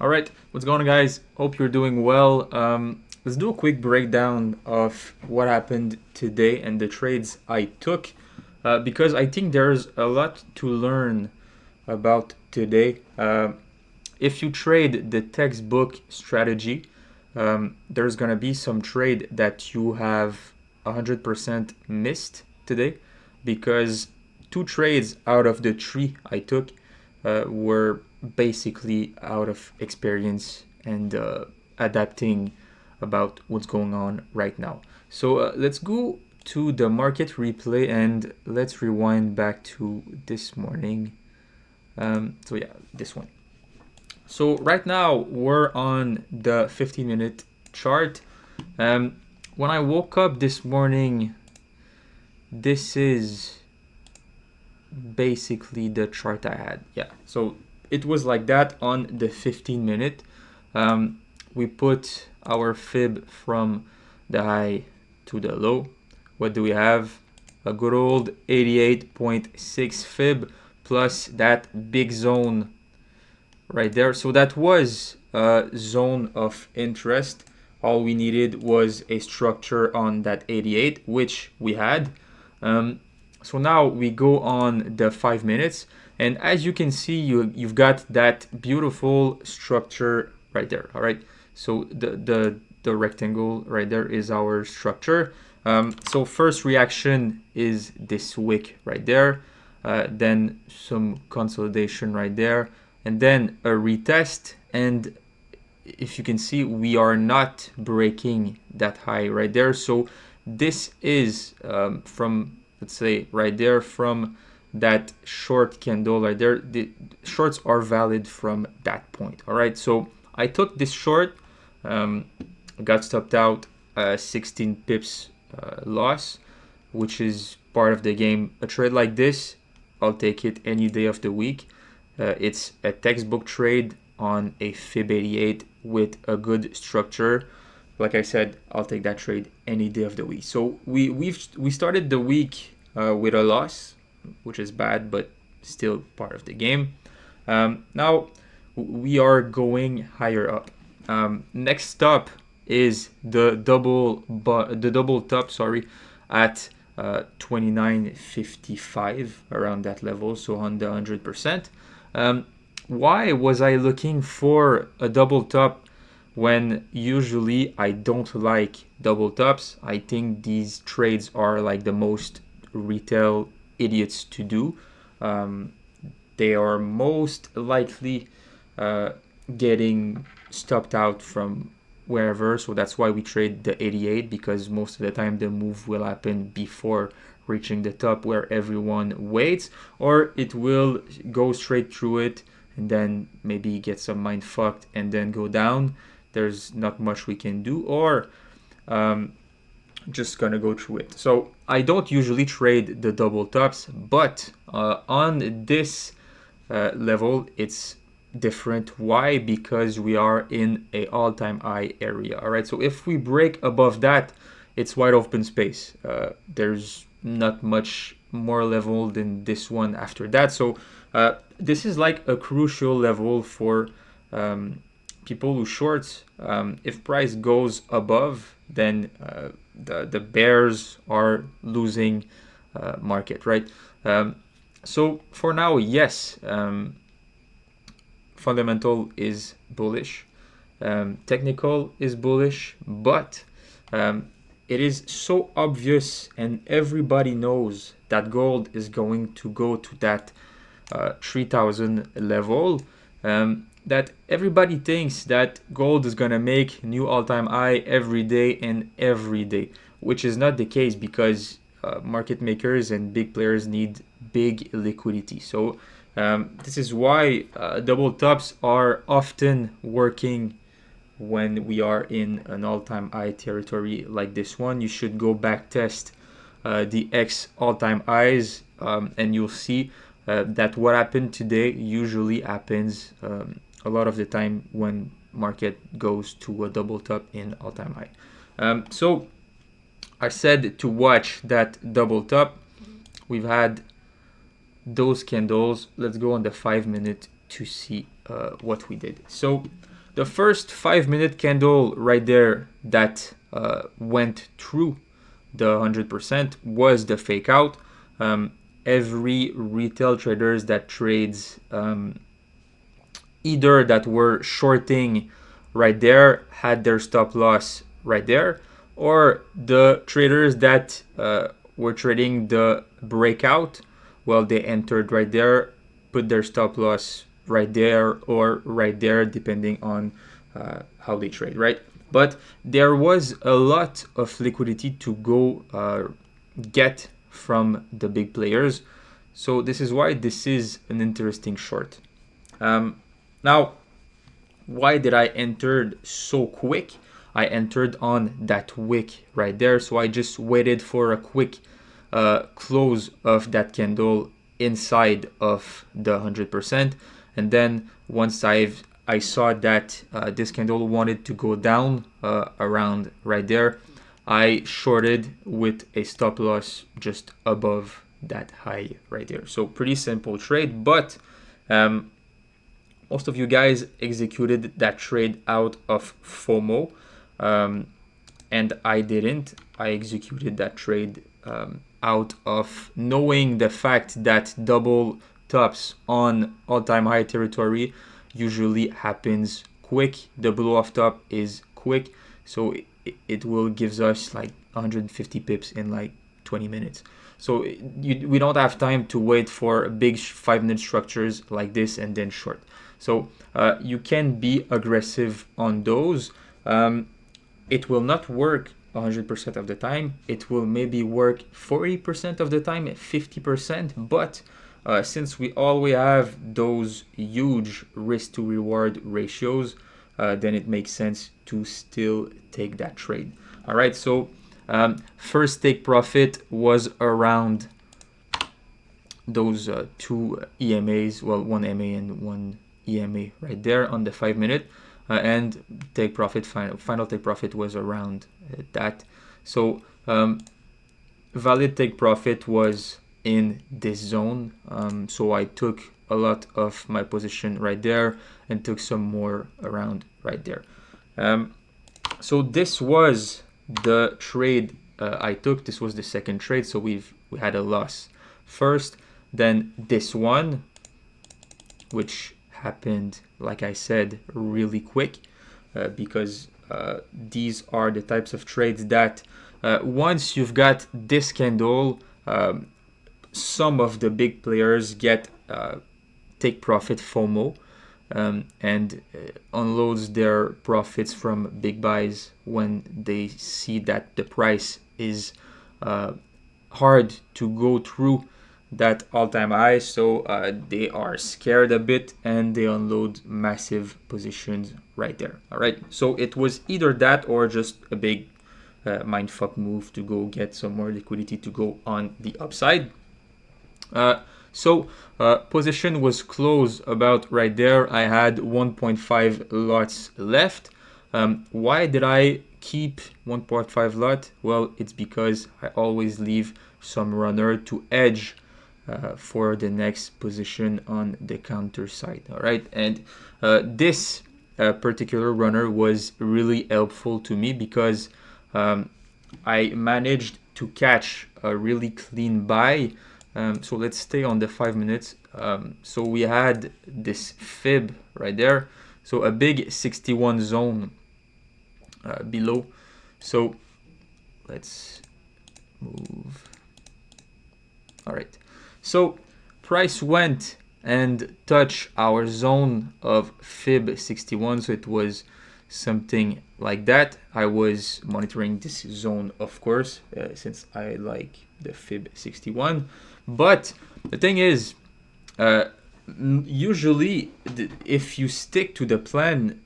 All right, what's going on, guys? Hope you're doing well. Let's do a quick breakdown of what happened today and the trades I took, because I think there's a lot to learn about today. If you trade the textbook strategy, there's gonna be some trade that you have 100% missed today, because two trades out of the three I took were basically out of experience and adapting about what's going on right now. So let's go to the market replay and let's rewind back to this morning. So yeah, this one. So right now we're on the 15-minute chart. When I woke up this morning, this is basically the chart I had. Yeah, so it was like that on the 15-minute. We put our fib from the high to the low. What do we have? A good old 88.6 fib plus that big zone right there. So that was a zone of interest. All we needed was a structure on that 88, which we had. So now we go on the 5 minutes, and as you can see, you've got that beautiful structure right there. All right, so the rectangle right there is our structure. So first reaction is this wick right there, then some consolidation right there, and then a retest. And if you can see, we are not breaking that high right there. So this is from, let's say, right there, from that short candle right there. The shorts are valid from that point. All right, so I took this short, got stopped out, 16 pips loss, which is part of the game. A trade like this, I'll take it any day of the week. It's a textbook trade on a fib 88 with a good structure. Like I said, I'll take that trade any day of the week. So we started the week with a loss, which is bad, but still part of the game. Now we are going higher up. Next stop is the double top. Sorry, at 29.55, around that level. So on the 100%. Why was I looking for a double top when usually I don't like double tops? I think these trades are like the most retail idiots to do. They are most likely getting stopped out from wherever, so that's why we trade the 88, because most of the time the move will happen before reaching the top where everyone waits, or it will go straight through it and then maybe get some mind fucked and then go down. There's not much we can do, or just gonna go through it. So I don't usually trade the double tops, but on this level it's different. Why? Because we are in a all-time high area. All right, so if we break above that, it's wide open space. There's not much more level than this one after that. So this is like a crucial level for people who short. If price goes above, then the bears are losing market, right? So for now, yes, fundamental is bullish, technical is bullish, but it is so obvious and everybody knows that gold is going to go to that 3000 level, that everybody thinks that gold is gonna make new all-time high every day and every day, which is not the case, because market makers and big players need big liquidity. So this is why double tops are often working when we are in an all-time high territory like this one. You should go back test the X all-time highs, and you'll see that what happened today usually happens a lot of the time when market goes to a double top in all-time high. So I said to watch that double top. We've had those candles. Let's go on the 5 minute to see what we did. So the first 5-minute candle right there that went through the 100% was the fake out. Every retail traders that trades either that were shorting right there had their stop loss right there, or the traders that were trading the breakout, well, they entered right there, put their stop loss right there or right there, depending on how they trade, right? But there was a lot of liquidity to go get from the big players. So this is why this is an interesting short. Now, why did I enter so quick? I entered on that wick right there. So I just waited for a quick close of that candle inside of the 100%. And then once I saw that this candle wanted to go down around right there, I shorted with a stop loss just above that high right there. So pretty simple trade, but most of you guys executed that trade out of FOMO, and I didn't. I executed that trade out of knowing the fact that double tops on all-time high territory usually happens quick. The blow off top is quick, so it will gives us like 150 pips in like 20 minutes. So we don't have time to wait for big 5-minute structures like this and then short. So you can be aggressive on those. It will not work 100% of the time. It will maybe work 40% of the time, 50%. But since we always have those huge risk to reward ratios, then it makes sense to still take that trade. All right, so first take profit was around those two EMAs, well, one MA and one EMA right there on the 5-minute, and take profit, final take profit was around that. So valid take profit was in this zone, so I took a lot of my position right there and took some more around right there. So this was the trade I took. This was the second trade, so we had a loss first, then this one, which happened, like I said, really quick, because these are the types of trades that once you've got this candle, some of the big players get take profit FOMO, and unloads their profits from big buys when they see that the price is hard to go through that all-time high. So they are scared a bit and they unload massive positions right there. All right, so it was either that or just a big mindfuck move to go get some more liquidity to go on the upside. So position was closed about right there. I had 1.5 lots left. Why did I keep 1.5 lot? Well, it's because I always leave some runner to edge for the next position on the counter side. All right, and this particular runner was really helpful to me because I managed to catch a really clean buy. So let's stay on the 5 minutes. So we had this fib right there, so a big 61 zone below. So let's move. All right, so price went and touched our zone of fib 61, so it was something like that. I was monitoring this zone, of course, since I like the fib 61. But the thing is, usually if you stick to the plan,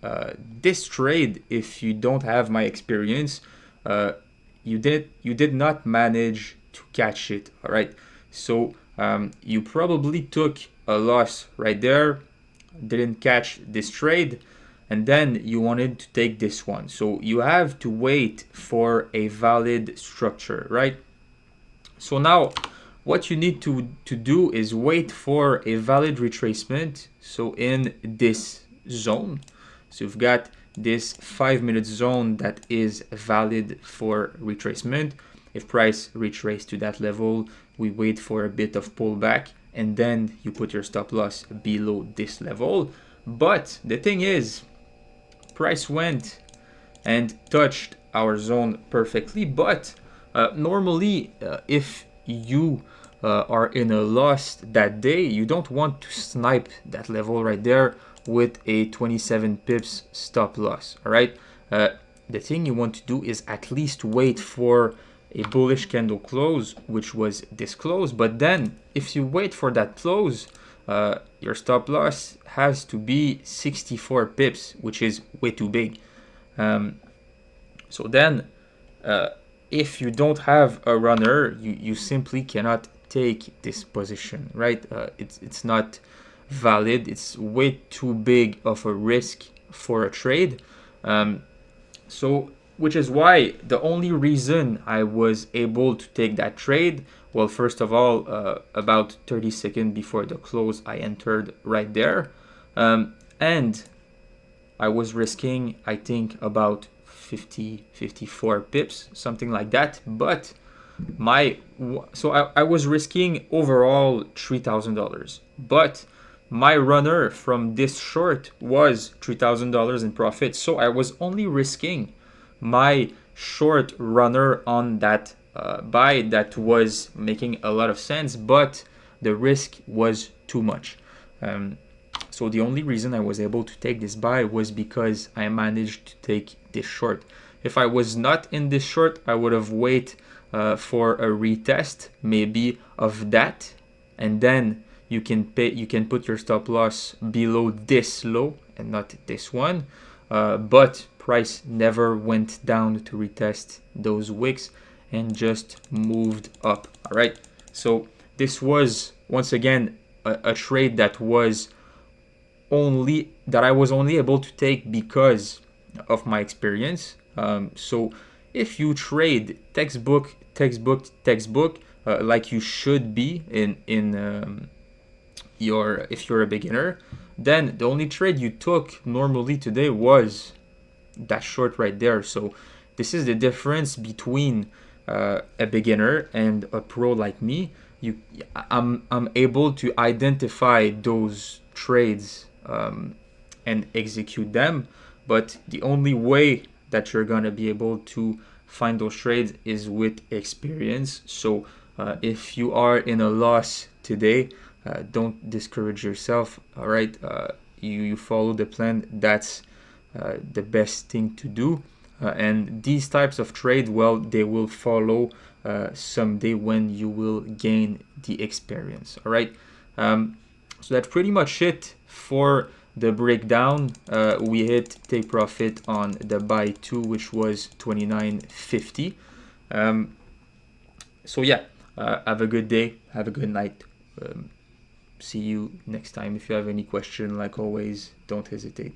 this trade, if you don't have my experience, you did not manage to catch it. All right, so you probably took a loss right there, didn't catch this trade, and then you wanted to take this one. So you have to wait for a valid structure, right? So now what you need to do is wait for a valid retracement. So in this zone, So you've got this 5-minute zone that is valid for retracement. If price retraces to that level, we wait for a bit of pullback, and then you put your stop loss below this level. But the thing is, price went and touched our zone perfectly. But normally, if you are in a loss that day, you don't want to snipe that level right there with a 27 pips stop loss. All right. The thing you want to do is at least wait for a bullish candle close, which was this close. But then if you wait for that close, your stop loss has to be 64 pips, which is way too big. So then if you don't have a runner, you simply cannot take this position, right? It's not valid. It's way too big of a risk for a trade. So which is why the only reason I was able to take that trade, well, first of all, about 30 seconds before the close, I entered right there. And I was risking, I think, about 54 pips, something like that. But I was risking overall $3,000. But my runner from this short was $3,000 in profit. So I was only risking my short runner on that buy that was making a lot of sense, but the risk was too much. So the only reason I was able to take this buy was because I managed to take this short. If I was not in this short, I would have waited for a retest maybe of that, and then you can put your stop loss below this low and not this one. But price never went down to retest those wicks and just moved up. All right. So this was once again a trade that I was only able to take because of my experience. So if you trade textbook, like you should be if you're a beginner, then the only trade you took normally today was that short right there. So this is the difference between a beginner and a pro like me. I'm able to identify those trades and execute them, but the only way that you're gonna be able to find those trades is with experience. So if you are in a loss today, don't discourage yourself. All right, you follow the plan. That's the best thing to do. And these types of trade, well, they will follow someday when you will gain the experience. All right. So that's pretty much it for the breakdown. We hit take profit on the buy 2, which was $29.50. So yeah, have a good day. Have a good night. See you next time. If you have any question, like always, don't hesitate.